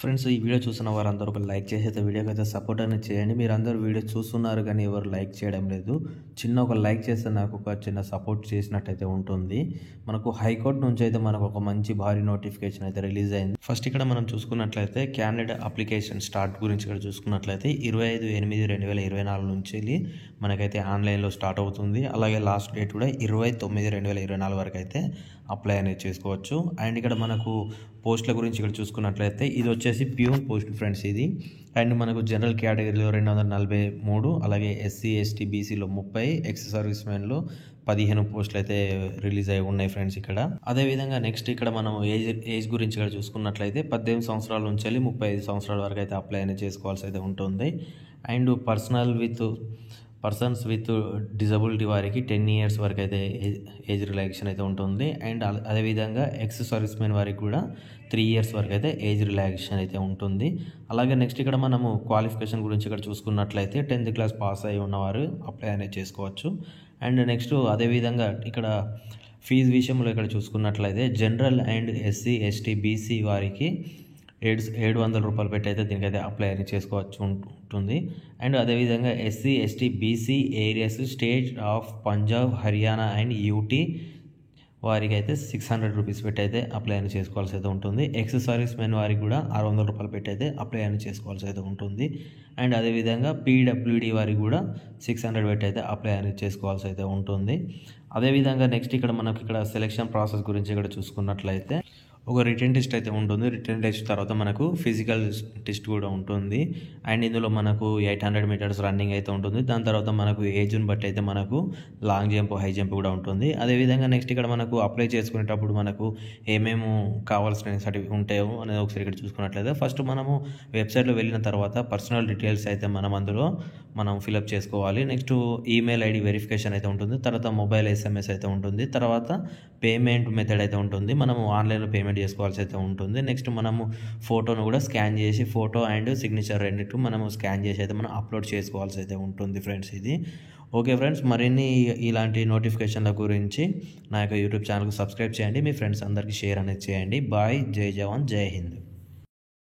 Friends ఈ video చూస్తున్న వారందరూ ఒక లైక్ చేసి అయితే వీడియోకి అయితే సపోర్ట్ అనేది చేయండి. మీరందరూ వీడియో చూస్తున్నారు కానీ ఎవరు లైక్ చేయడం లేదు. చిన్న ఒక లైక్ చేస్తే నాకు ఒక చిన్న సపోర్ట్ చేసినట్టయితే ఉంటుంది. మనకు హైకోర్టు నుంచి అయితే మనకు ఒక మంచి భారీ నోటిఫికేషన్ అయితే రిలీజ్ అయింది. ఫస్ట్ ఇక్కడ మనం చూసుకున్నట్లయితే క్యాండిడేట్ అప్లికేషన్ స్టార్ట్ గురించి ఇక్కడ చూసుకున్నట్లయితే 25/8/2024 నుంచి మనకైతే ఆన్లైన్లో స్టార్ట్ అవుతుంది. అలాగే లాస్ట్ డేట్ కూడా 20/9/2024 వరకు అయితే అప్లై అనేది చేసుకోవచ్చు. అండ్ ఇక్కడ మనకు పోస్టుల గురించి ఇక్కడ చూసుకున్నట్లయితే ఇది వచ్చేసి ప్యూన్ పోస్ట్ ఫ్రెండ్స్ ఇది. అండ్ మనకు జనరల్ కేటగిరీలో 243, అలాగే ఎస్సీ ఎస్టీ బీసీలో 30, ఎక్స్ సర్వీస్ మెన్లో 15 పోస్టులు అయితే రిలీజ్ అయి ఉన్నాయి ఫ్రెండ్స్ ఇక్కడ. అదేవిధంగా నెక్స్ట్ ఇక్కడ మనం ఏజ్ గురించి ఇక్కడ చూసుకున్నట్లయితే 18 సంవత్సరాల నుంచి 35 సంవత్సరాల వరకు అయితే అప్లై అనేది చేసుకోవాల్సి అయితే ఉంటుంది. అండ్ పర్సన్స్ విత్ డిజబిలిటీ వారికి 10 ఇయర్స్ వరకు అయితే ఏజ్ రిలాక్సేషన్ అయితే ఉంటుంది. అండ్ అదేవిధంగా ఎక్స్ సర్వీస్ మెన్ వారికి కూడా 3 ఇయర్స్ వరకు అయితే ఏజ్ రిలాక్సేషన్ అయితే ఉంటుంది. అలాగే నెక్స్ట్ ఇక్కడ మనము క్వాలిఫికేషన్ గురించి ఇక్కడ చూసుకున్నట్లయితే 10th క్లాస్ పాస్ అయి ఉన్నవారు అప్లై అనేది చేసుకోవచ్చు. అండ్ నెక్స్ట్ అదేవిధంగా ఇక్కడ ఫీజు విషయంలో ఇక్కడ చూసుకున్నట్లయితే general and SC ST BC వారికి 700 రూపాయలు పెట్టి అయితే దీనికైతే అప్లై అనేది చేసుకోవచ్చు ఉంటుంది. అండ్ అదేవిధంగా SC ST BC areas state of Punjab, Haryana and UT వారికి అయితే 600 రూపీస్ పెట్టి అయితే అప్లై అనేది చేసుకోవాల్సి అయితే ఉంటుంది. ఎక్స్ సర్వీస్ మెన్ వారికి కూడా 600 రూపాయలు పెట్టి అయితే అప్లై అనేది చేసుకోవాల్సి అయితే ఉంటుంది. అండ్ అదేవిధంగా పీడబ్ల్యూడీ వారికి కూడా 600 పెట్టి అయితే అప్లై అనేది చేసుకోవాల్సి అయితే ఉంటుంది. అదేవిధంగా నెక్స్ట్ ఇక్కడ మనకి ఇక్కడ సెలెక్షన్ ప్రాసెస్ గురించి ఇక్కడ చూసుకున్నట్లయితే ఒక రిటర్న్ టెస్ట్ అయితే ఉంటుంది. రిటర్న్ టెస్ట్ తర్వాత మనకు ఫిజికల్ టెస్ట్ కూడా ఉంటుంది. అండ్ ఇందులో మనకు 800 మీటర్స్ రన్నింగ్ అయితే ఉంటుంది. దాని తర్వాత మనకు ఏజ్ని బట్టి అయితే మనకు లాంగ్ జంప్, హై జంప్ కూడా ఉంటుంది. అదేవిధంగా నెక్స్ట్ ఇక్కడ మనకు అప్లై చేసుకునేటప్పుడు మనకు ఏమేమి కావాల్సిన ఉంటాయో అనేది ఒకసారి ఇక్కడ చూసుకున్నట్లయితే ఫస్ట్ మనము వెబ్సైట్లో వెళ్ళిన తర్వాత పర్సనల్ డీటెయిల్స్ అయితే మనం ఫిలప్ చేసుకోవాలి. నెక్స్ట్ ఈమెయిల్ ఐడి వెరిఫికేషన్ అయితే ఉంటుంది. తర్వాత మొబైల్ SMS అయితే ఉంటుంది. తర్వాత పేమెంట్ మెథడ్ అయితే ఉంటుంది. మనము ఆన్లైన్లో పేమెంట్ చేసుకోవాల్సి అయితే ఉంటుంది. నెక్స్ట్ మనము ఫోటోను కూడా స్కాన్ చేసి ఫోటో అండ్ సిగ్నేచర్ రెండింటి మనము స్కాన్ చేసి అయితే మనం అప్లోడ్ చేసుకోవాల్సి అయితే ఉంటుంది ఫ్రెండ్స్ ఇది. ఓకే ఫ్రెండ్స్, మరిన్ని ఇలాంటి నోటిఫికేషన్ల గురించి నా యొక్క యూట్యూబ్ ఛానల్కి సబ్స్క్రైబ్ చేయండి. మీ ఫ్రెండ్స్ అందరికీ షేర్ అనేది చేయండి. బాయ్, జై జవాన్, జై హింద్.